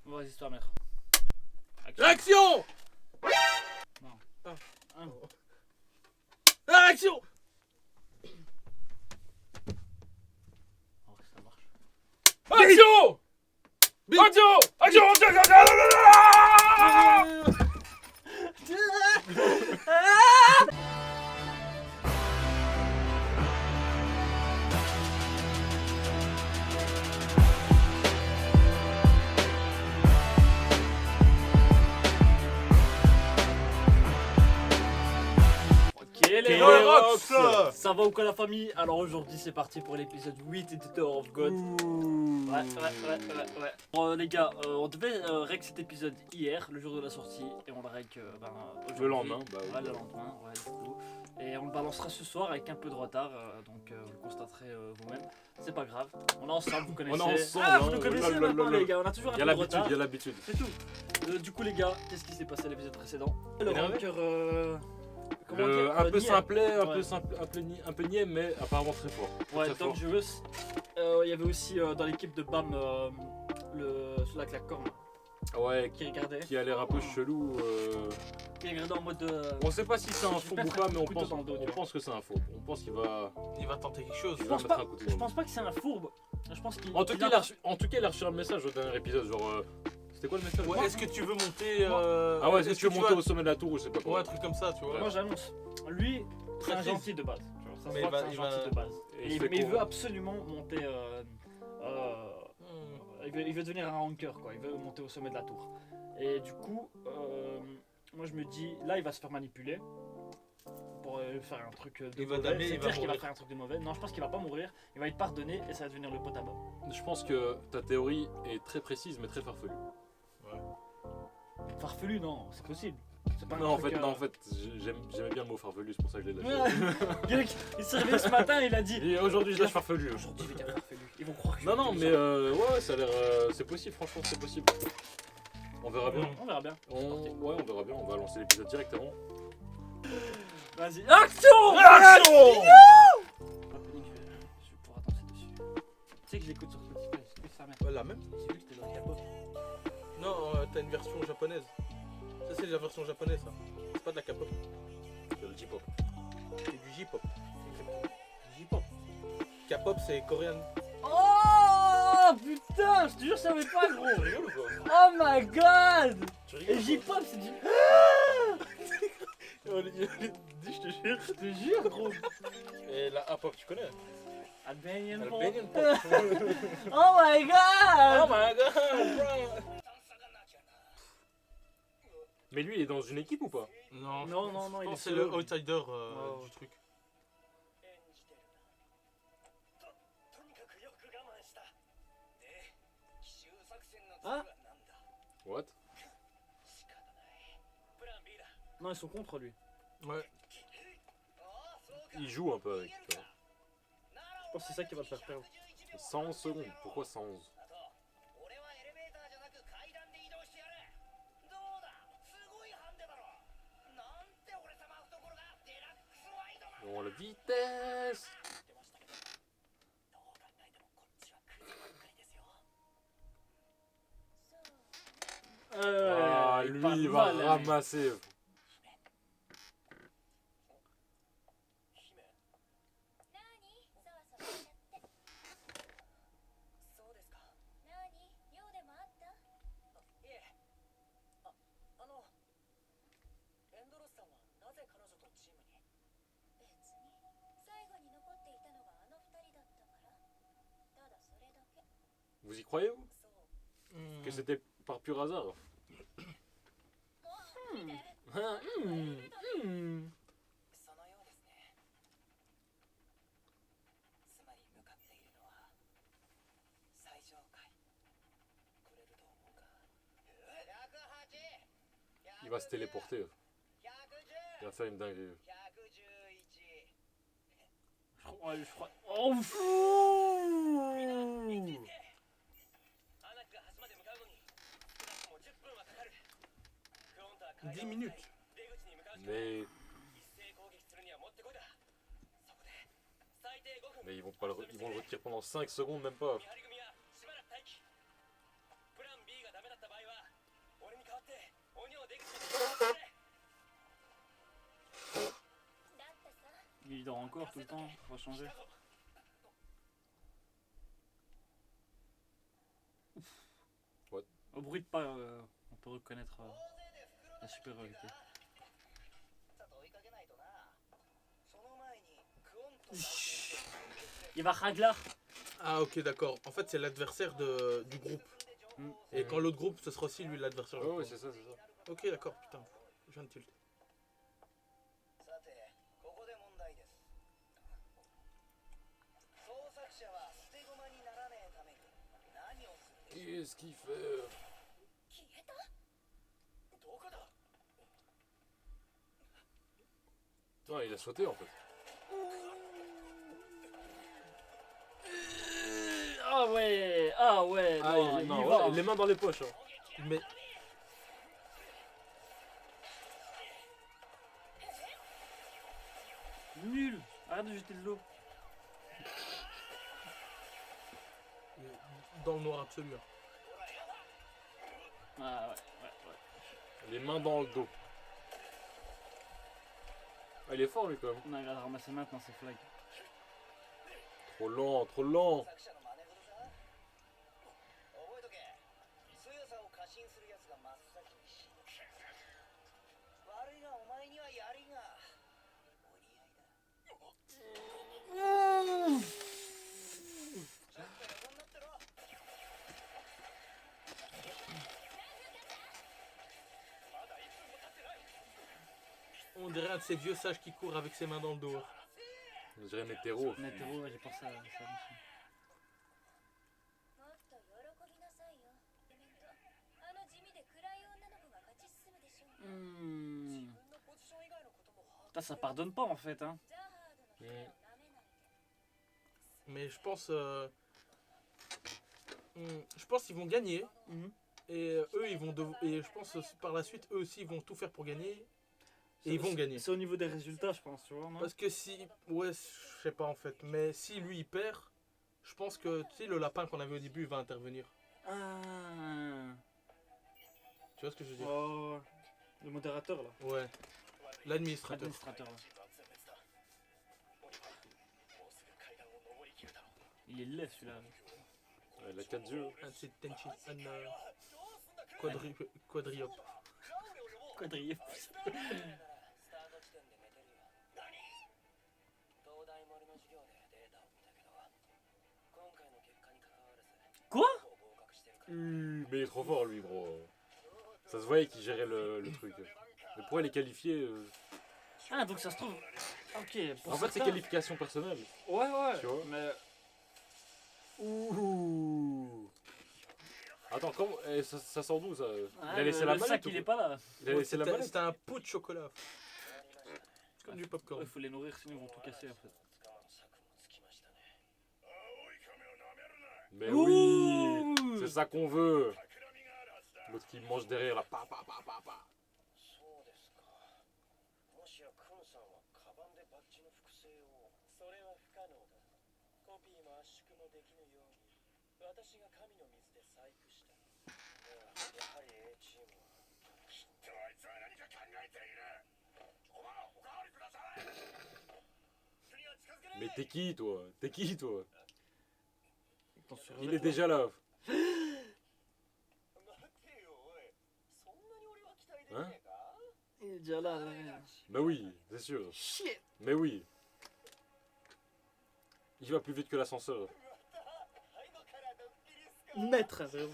Vas-y, c'est toi, maître. Action. Non. Ah. Un. Action. Oh, ça marche. Action. Action. Ok, les Rox. ça va ou quoi la famille? Alors aujourd'hui c'est parti pour l'épisode 8 de Tower of God. Ouais. Les gars, on devait rec cet épisode hier, le jour de la sortie, et on le rec aujourd'hui. Le lendemain, bah oui. Ouais, le lendemain, ouais, du coup. Et on le balancera ce soir avec un peu de retard, donc vous le constaterez vous-même. C'est pas grave, on est ensemble, vous connaissez. On est ensemble, Ah, hein. vous nous connaissez maintenant les gars, on a toujours un Il y a peu de l'habitude, retard. il y a l'habitude. C'est tout. Du coup les gars, qu'est-ce qui s'est passé à l'épisode précédent? Le Énervé ranker, comment Le, dire, un peu niais. simplet, Ouais. un peu niais, mais apparemment très fort. Ouais, Très fort. Dangerous. Il y avait aussi dans l'équipe de BAM celui avec la corne Ouais, qui regardait. qui a l'air un peu chelou. Qui regardait en mode. On sait pas si c'est un Je vais fourbe ou mettre pas, un mais on couteau pense, dans le dos, tu on vois. pense que c'est un fourbe. On pense qu'il va tenter quelque chose. il Je va pense mettre pas. un coup de Je pense pas que c'est un fourbe. Je pense qu'il. En tout cas, il a reçu un message au dernier épisode, genre. C'était quoi le message? Ouais, est-ce que tu veux monter Ah ouais, est-ce que tu veux monter au sommet de la tour ou je sais pas Ouais, quoi. un truc comme ça, tu vois. Moi j'annonce. Lui, c'est un Très gentil de base. Tu vois, ça se Mais voit il va- que c'est il un va- gentil de base. Et Mais fait il quoi? veut absolument monter. Il veut devenir un ranker quoi. Il veut monter au sommet de la tour. Et du coup, moi je me dis, là il va se faire manipuler pour faire un truc de Il va mauvais. damer, C'est il va clair qu'il va mourir. faire un truc de mauvais. Non, je pense qu'il va pas mourir. Il va être pardonné et ça va devenir le pote à bas. Je pense que ta théorie est très précise mais très farfelue. Farfelu, non, c'est possible. C'est pas un Non, en truc, fait, j'aimais bien le mot farfelu, c'est pour ça que je l'ai lâché. Ouais. Il s'est réveillé ce matin, il a dit. Et aujourd'hui, je lâche farfelu. Aujourd'hui, je vais dire farfelu. Ils vont croire que je Non, vais non, dire mais ça. ouais, ça a l'air. C'est possible, franchement, c'est possible. On verra bien. On verra bien. Ouais, on verra bien, on va lancer l'épisode directement. Vas-y. Action! Action! Je vais pouvoir danser dessus. Tu sais que je l'écoute sur Spotify, c'est sa mère. Ouais, la même. J'ai vu que c'était dans le capot. Non, t'as une version japonaise. Ça, c'est la version japonaise, ça. C'est pas de la K-pop. C'est le J-pop. C'est du J-pop. J-pop. K-pop, c'est coréen. Oh putain, je te jure, je savais pas gros. Tu rigoles ou quoi? Oh my god! Tu rigoles Et ou quoi? J-pop, c'est du. Je te jure. Je te jure, gros. Et la A-pop, tu connais? Albanian pop. Albanian pop. Oh my god! Oh my god, bro. Mais lui, il est dans une équipe ou pas? Non, Non, il est c'est le solo. outsider Ouais. du truc. Ah? What? Non, ils sont contre lui. Ouais. Il joue un peu avec. Tu vois. Je pense que c'est ça qui va le faire perdre. 111 secondes, pourquoi 111? Oh la vitesse! Ah, lui parle il va mal, hein. ramasser. Vous y croyez vous? Que c'était par pur hasard? Il va se téléporter. Il va faire une dinguerie. Je crois. Oh, fou! 10 minutes. Mais ils vont pas ils vont le retirer pendant 5 secondes même pas. dort encore tout le temps, on va changer. What? Au bruit de pas, on peut reconnaître la supériorité. Il va Raglar. Ah ok d'accord. En fait c'est l'adversaire du groupe. Mm. Et quand l'autre groupe ce sera aussi lui l'adversaire. Ouais, ouais, c'est ça, c'est ça. Ok d'accord, putain. Je viens de tilt. Qu'est-ce qu'il fait? Non, il a sauté en fait. Ah ouais, non, il y va. les mains dans les poches. Hein. Mais Nul. Arrête de jeter de l'eau. dans le noir absolu. Hein. Ah ouais. Les mains dans le dos. Ah, il est fort lui quand même. On a à ramasser maintenant ces flags. Trop lent, trop lent. On dirait un de ces vieux sages qui court avec ses mains dans le dos. Hein. On dirait Netero. Netero, ouais, j'ai pensé à ça aussi. Putain, ça pardonne pas en fait, hein. Mais je pense qu'ils vont gagner. Mhm. Et eux ils vont et je pense par la suite eux aussi ils vont tout faire pour gagner. Et ils vont gagner. C'est au niveau des résultats, je pense, tu vois, non? Parce que si. Ouais, je sais pas en fait. Mais si lui il perd, je pense que tu sais, le lapin qu'on avait au début il va intervenir. Ah. Tu vois ce que je veux dire? Oh, le modérateur là. Ouais. L'administrateur. L'administrateur là. Il est laid celui-là. Il a 4 yeux. C'est Tenchin. Quadriop. Quadrillé. Quoi? Mais il est trop fort lui, bro. Ça se voyait qu'il gérait le truc. Mais pourquoi il est qualifié Ah, donc ça se trouve. Ok. Pour En fait, c'est certains- qualification personnelle. Ouais. Tu vois. Mais. Ouh. Attends, comment ça sort d'où ça? Ah, Il a laissé le la manette sac, ou il quoi? est pas là. Il a laissé la manette. C'était un pot de chocolat. C'est comme du popcorn. Il faut les nourrir, sinon ils vont tout casser en fait. Mais oui, c'est ça qu'on veut. L'autre qui mange derrière là. Pa. 'Mais t'es qui toi? T'es qui toi? Il est déjà là. Hein? Il est déjà là. Bah oui, c'est sûr. Shit. Mais oui. Il va plus vite que l'ascenseur. Maître, vraiment.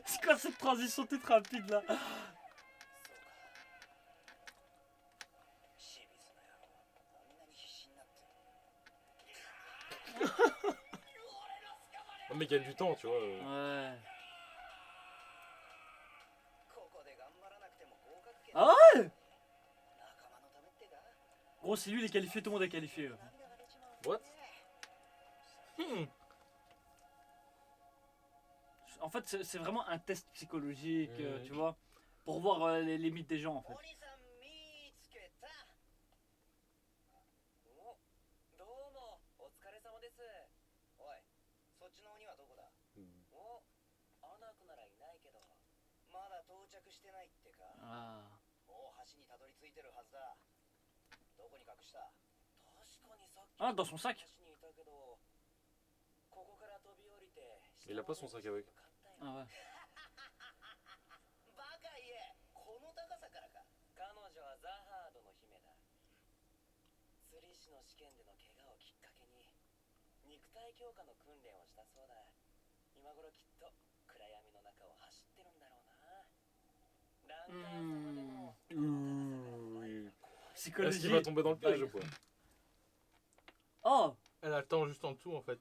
C'est quoi cette transition toute rapide là? Non mais il gagne du temps, tu vois. Ouais. Ah ouais? Gros, c'est lui, il est qualifié, tout le monde est qualifié. What? En fait, c'est vraiment un test psychologique, Mhm. tu vois, pour voir les limites des gens en fait. Ah. Ah, dans son sac. Il a pas son sac avec. Ah ouais. Oui. Est-ce Psychologie. qu'il va tomber dans le piège ou quoi? Oh. Elle attend juste en dessous en fait.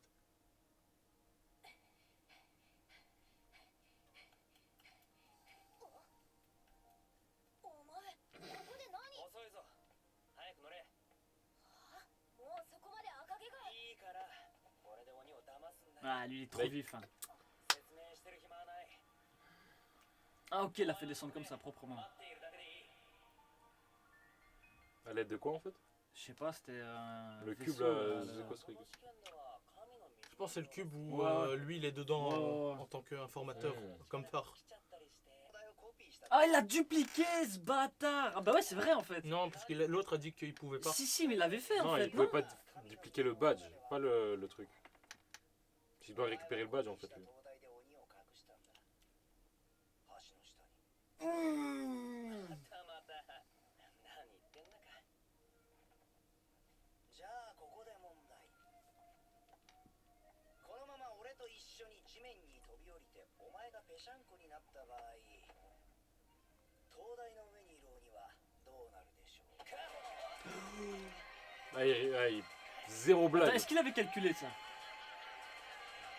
Ah, lui il est trop Mec. vif. Hein. Ah ok, il a fait descendre comme ça proprement. À l'aide de quoi en fait? Je sais pas, c'était Le cube vaisseau, là, c'est quoi ce truc? Je pense que c'est le cube où Ouais. lui il est dedans Ouais. en tant qu'informateur, comme phare. Ah, il a dupliqué ce bâtard. Ah bah ouais, c'est vrai en fait. Non, parce que l'autre a dit qu'il pouvait pas. Si, mais il l'avait fait en Non, fait. il pouvait pas dupliquer le badge, pas le truc. Il doit récupérer le badge en fait. Lui. Zéro blague. Attends, est-ce qu'il avait calculé ça?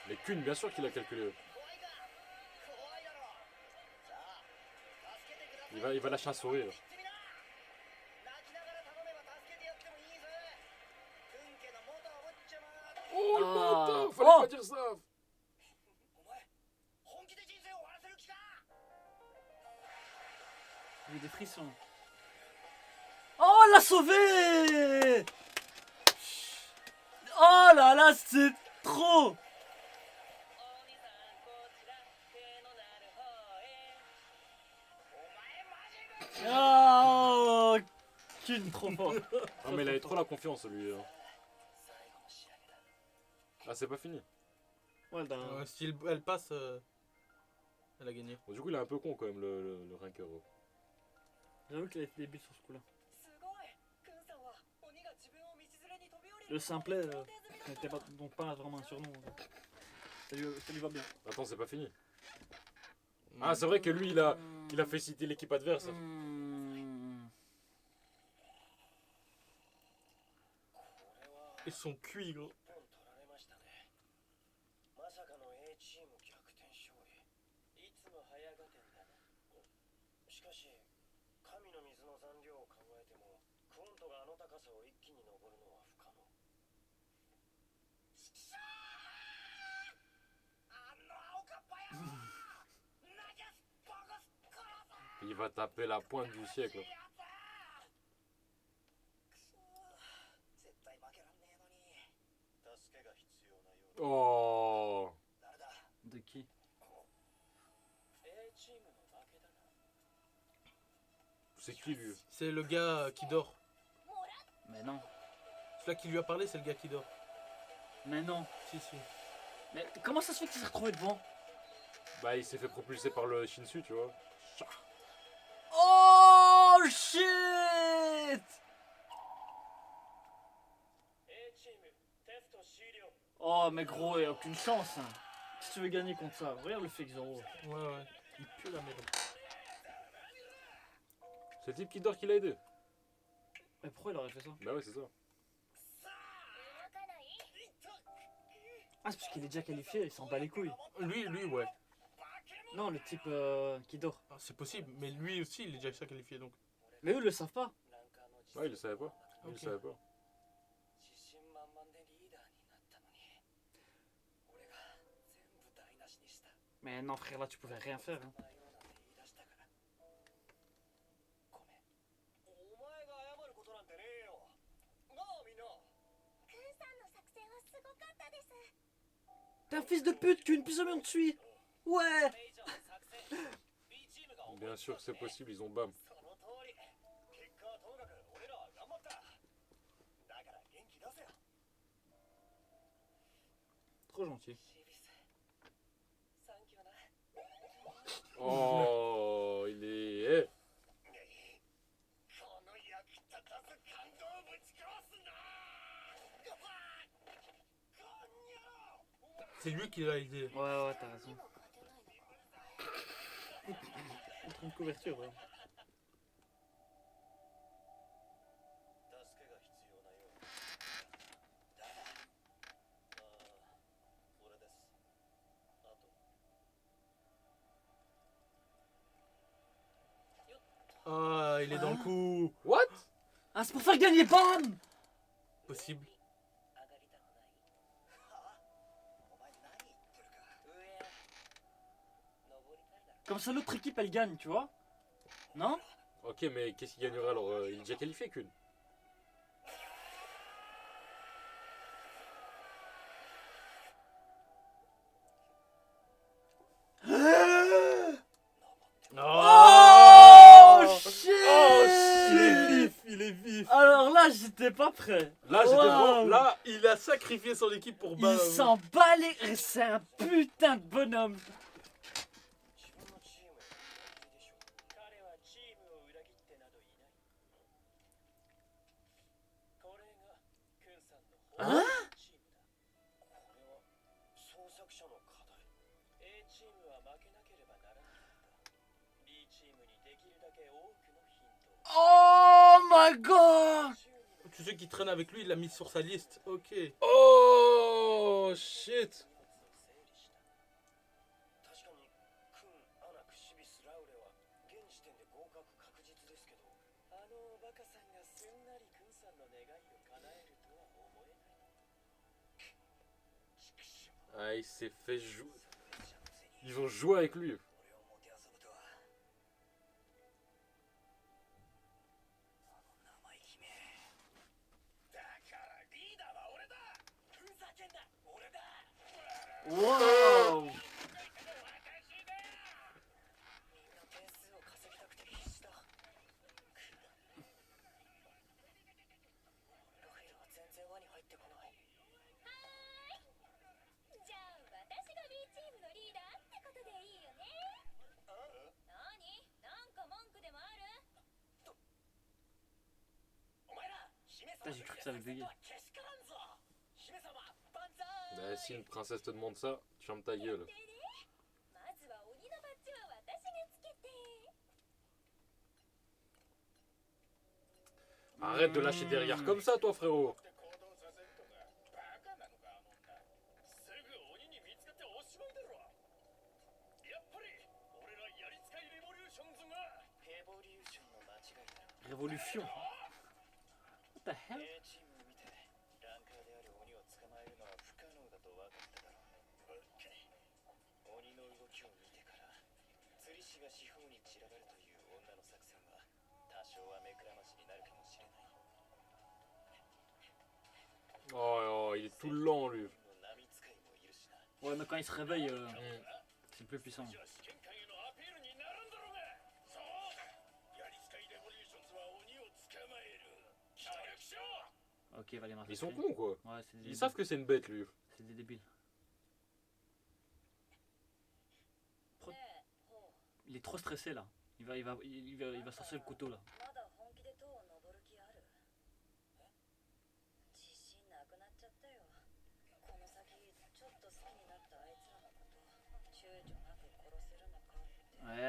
Les thunes, bien sûr qu'il a calculé. Il va lâcher un sourire. Oh le bâtard, fallait pas dire ça. Il y a des frissons. Oh, l'a sauvé! Oh là là, c'est trop! Oh, Kun, trop fort. Non mais il avait trop la confiance lui. Ah c'est pas fini. Ouais, Si elle passe, elle a gagné. Bon, du coup il est un peu con quand même le ranker. J'avoue qu'il a été débile sur ce coup-là. Le simplet n'était pas, donc pas vraiment un surnom. Ça lui va bien. Attends c'est pas fini. Ah c'est vrai que lui il a fait citer l'équipe adverse. Ils sont cuits gros. Il va taper la pointe du siècle. Oh. De qui? C'est qui lui? C'est le gars qui dort. Mais non. Celui-là qui lui a parlé, c'est le gars qui dort. Mais non. Si, si. Mais comment ça se fait qu'il s'est retrouvé devant? Bah il s'est fait propulser par le Shinsu tu vois. Oh shit! Oh mais gros, il a aucune chance. Hein. Si tu veux gagner contre ça, regarde le fake Zoro. Ouais. Il pue la merde. C'est le type qui dort qui l'a aidé. Mais pourquoi il aurait fait ça? Bah ouais c'est ça. Ah c'est parce qu'il est déjà qualifié, il s'en bat les couilles. Lui, ouais. Non, le type qui dort. Ah, c'est possible, mais lui aussi, il est déjà qualifié donc. Mais eux le savent pas. Ouais il le savait pas. Il le Ok. savait pas. Mais non frère, là tu pouvais rien faire. Hein. T'es un fils de pute, Kun, plus jamais on te suit. Ouais. Bien sûr que c'est possible, ils ont BAM. Trop gentil. Oh, il est... C'est lui qui l'a aidé. Ouais, t'as raison. Une couverture, ouais. Ah, il est dans le coup. What? Ah, c'est pour faire gagner BAM! Possible. Comme ça, l'autre équipe, elle gagne, tu vois? Non? Ok, mais qu'est-ce qu'il gagnerait alors? Il est déjà qualifié qu'une. Oh, shit! Il est vif, il est vif. Alors là, j'étais pas prêt. Là, j'étais Waouh. bon. Là, Il a sacrifié son équipe pour Il s'en bat les... C'est un putain de bonhomme. Hein? Oh my god! Tous ceux qui traînent avec lui, il l'a mis sur sa liste. Ok. oh shit. Ah, il s'est fait jouer. Ils ont joué avec lui. Wow! J'ai cru que ça avait bugué. Bah, si une princesse te demande ça, tu fermes ta gueule. Arrête de lâcher derrière comme ça, toi, frérot. Révolution. What the hell? Oh, il est tout lent, lui. Ouais, mais quand il se réveille, c'est plus puissant. Ok, il va les marcher. Ils sont cons, quoi. Ouais, c'est des Ils débiles. savent que c'est une bête, lui. C'est des débiles. Il est trop stressé là. Il va sortir le couteau là.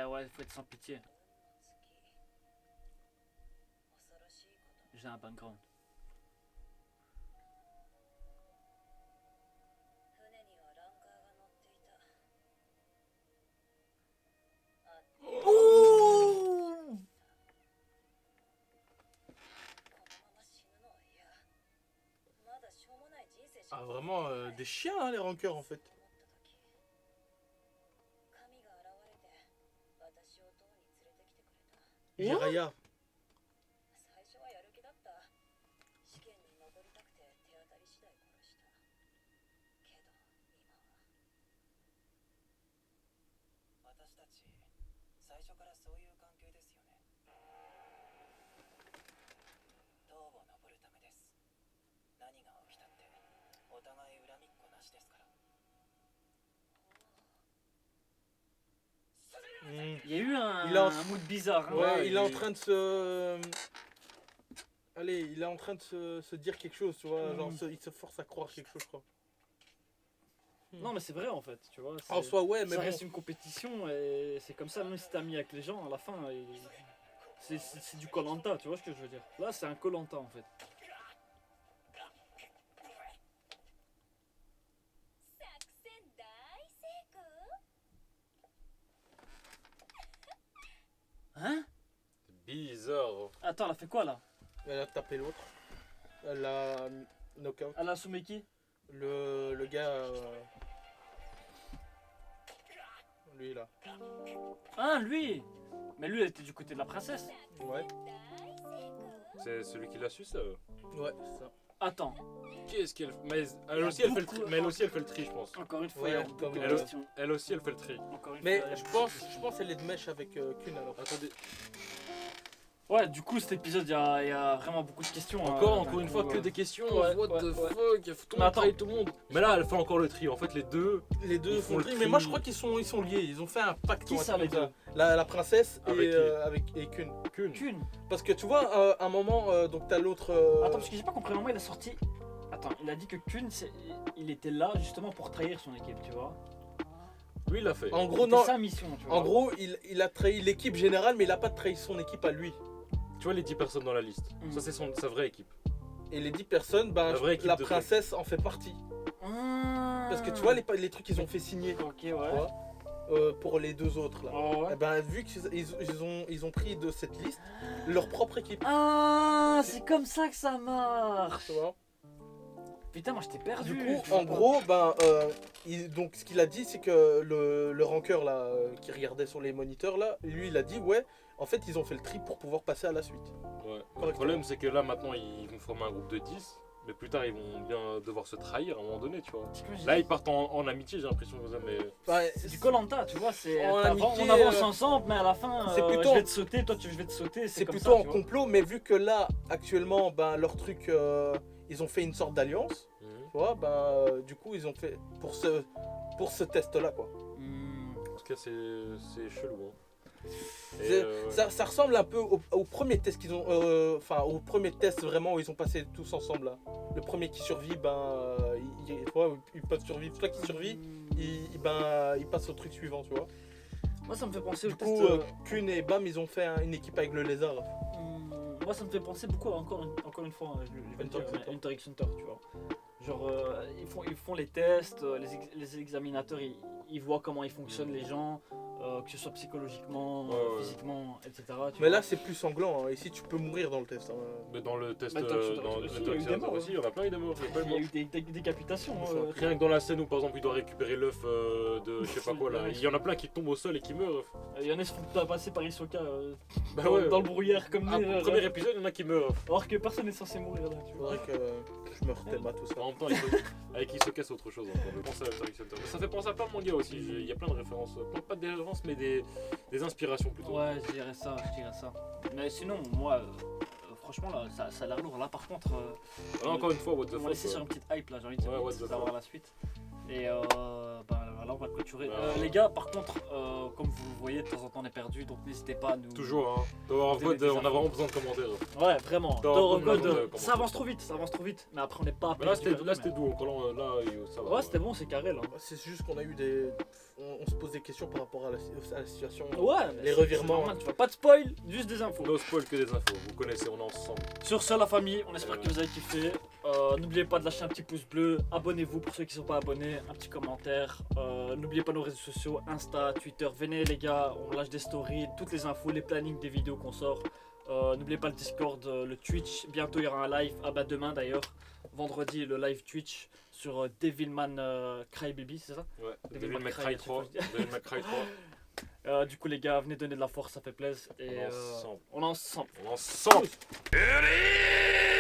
Ouais, faut être sans pitié. J'ai un background. Ouh! Ah, vraiment des chiens, hein, les rankeurs en fait. Jiraya. Il y a eu Il a- un mood bizarre. Hein. Ouais, Ouais, il est en il- train de se. Allez, il est en train de se dire quelque chose, tu vois. Genre, il se force à croire quelque chose, je crois. Non, mais c'est vrai en fait, tu vois. En soi, ouais, mais ça bon. reste une compétition et c'est comme ça, même si t'es ami avec les gens, à la fin, c'est du Koh-Lanta, tu vois ce que je veux dire. Là, c'est un Koh-Lanta en fait. Hein? Bizarre. Attends, elle a fait quoi là? Elle a tapé l'autre. Elle a knockout. Elle a soumis qui? Le gars. Lui là. Ah, lui! Mais lui, elle était du côté de la princesse. Ouais. C'est celui qui l'a su, ça. Ouais, c'est ça. Attends, Qu'est-ce qu'elle. Mais elle y a aussi, elle fait le beaucoup- tri. Mais elle aussi, elle fait le tri, je pense. encore une fois, Ouais, il y a beaucoup comme de elle- questions. Elle aussi, elle fait le tri. Encore une Mais fois, il y a je beaucoup de pense qu'elle est de mèche avec Kun alors. Attendez. Ouais, du coup, cet épisode, il y a vraiment beaucoup de questions. Encore d'un une coup, fois, que des questions. Ouais, What ouais, the ouais. fuck? Il faut tout le Mais monde attends. trahir tout le monde. Mais là, elle fait encore le tri. En fait, les deux. Les deux Ils font font le le tri, mais tri. moi je crois qu'ils sont liés. Ils ont fait un pacte. Qui on va ça, dire les comme deux? La princesse Avec qui et Kun. Qu'une. Qu'une. Parce que tu vois, un moment, donc t'as l'autre. Attends, parce que j'ai pas compris, moment il a sorti. Attends, il a dit que Kun, il était là justement pour trahir son équipe, tu vois. Lui, il l'a fait. En gros, C'était non. sa mission, tu vois. En gros, il a trahi l'équipe générale, mais il a pas trahi son équipe à lui. Tu vois les 10 personnes dans la liste. Mhm. Ça, c'est sa vraie équipe. Et les 10 personnes, ben, La vraie équipe la de princesse en fait partie. Ah. Parce que tu vois, les trucs qu'ils ont fait signer Ok, ouais. pour les deux autres là. Oh, ouais. Eh ben, vu qu'ils ont pris de cette liste leur propre équipe. Ah, c'est comme ça que ça marche. Tu vois. Putain, moi je t'ai perdu. Du coup, je vois en pas. gros, donc ce qu'il a dit, c'est que le rankeur là, qui regardait sur les moniteurs là, lui il a dit ouais, en fait ils ont fait le tri pour pouvoir passer à la suite. Ouais. Le Correctement. problème, c'est que là, maintenant, ils vont former un groupe de 10. Mais plus tard, ils vont bien devoir se trahir à un moment donné, tu vois. C'est que j'ai- Là, ils partent en amitié, j'ai l'impression. Mais Ouais, C'est du Koh-Lanta, tu vois, c'est En amitié, on avance ensemble, mais à la fin, c'est plutôt- je vais te sauter, toi je vais te sauter, c'est comme plutôt ça, en tu vois. complot, mais vu que là actuellement, leur truc, ils ont fait une sorte d'alliance, Mhm. tu vois, du coup ils ont fait pour ce test là quoi. Hmm. En tout cas, c'est chelou. Hein. Et, C'est- ouais. Ça ressemble un peu au premier test qu'ils ont, au premier test vraiment où ils ont passé tous ensemble là. Le premier qui survit, tu vois, il peut survivre. Celui qui survit, il passe au truc suivant, tu vois. Moi ça me fait penser au Du test. coup, Kun et Bam, ils ont fait une équipe avec le lézard. Moi ça me fait penser beaucoup encore une fois, hein, je vais le dire, Hunter x Hunter. Hunter x Hunter, tu vois. Genre ils font les tests, les examinateurs ils voient comment ils fonctionnent les gens, que ce soit psychologiquement, Ouais, ouais. physiquement, etc. tu Mais vois. là, c'est plus sanglant. Hein. Ici, tu peux mourir dans le test. Hein. Mais dans le test, Bah, dans Hunter x le Hunter aussi, il y a eu Hunter x des Hunter morts, aussi, il y en a plein, il y a des morts. Il y a plein de Il y a morts. eu des décapitations. Rien que dans la scène où par exemple il doit récupérer l'œuf de je sais pas quoi là, il y en a plein qui tombent au sol et qui meurent. Il y en a qui se font passer par Hisoka Bah dans, ouais. dans le brouillard comme Ah, des- premier épisode, il y en a qui meurent. alors que personne n'est censé mourir là, tu vois. Faudrait que je me retème à tout ça. En même temps, avec Hisoka c'est autre chose. Je pense à Hunter x Hunter. Mais ça fait penser à plein de mangas aussi. Il y a plein de références, pas des références mais des inspirations plutôt. Ouais, je dirais ça. Mais sinon, moi, franchement, là, ça a l'air lourd. Là, par contre, Là, encore une fois, what the on va fuck. laisser sur une petite hype là, j'ai envie de dire, Ouais, what the d'avoir fuck. la suite. Et là, on va clôturer. Ouais. Les gars, par contre, comme vous le voyez, de temps en temps, on est perdu, donc n'hésitez pas à nous. Toujours, hein. Dans Des God, on a infos. vraiment besoin de commentaires. Ouais, vraiment. Dans Dans Rogue, God, on a besoin de ça avance trop vite. Mais après, on n'est pas. Mais là, perdu, c'était doux. Encore là, ça va. Ouais, c'était bon, c'est carré là. C'est juste qu'on a eu on se pose des questions par rapport à la situation. Ouais, mais Les c'est revirements. normal, tu vois. Pas de spoil, juste des infos. No spoil que des infos. Vous connaissez, on est ensemble. Sur ce, la famille, on espère que vous avez kiffé. N'oubliez pas de lâcher un petit pouce bleu. Abonnez-vous pour ceux qui ne sont pas abonnés. Un petit commentaire. N'oubliez pas nos réseaux sociaux Insta, Twitter. Venez, les gars, on lâche des stories, toutes les infos, les plannings des vidéos qu'on sort. N'oubliez pas le Discord, le Twitch. Bientôt, il y aura un live. Ah bah, demain d'ailleurs. Vendredi, le live Twitch sur Devilman Crybaby, c'est ça? Ouais, Devil Devil May May Cry, Cry à chaque 3. fois, je dis. Devil May Cry 3. Du coup, les gars, venez donner de la force, ça fait plaisir. Et On est ensemble. on est ensemble. On est ensemble. Hurry!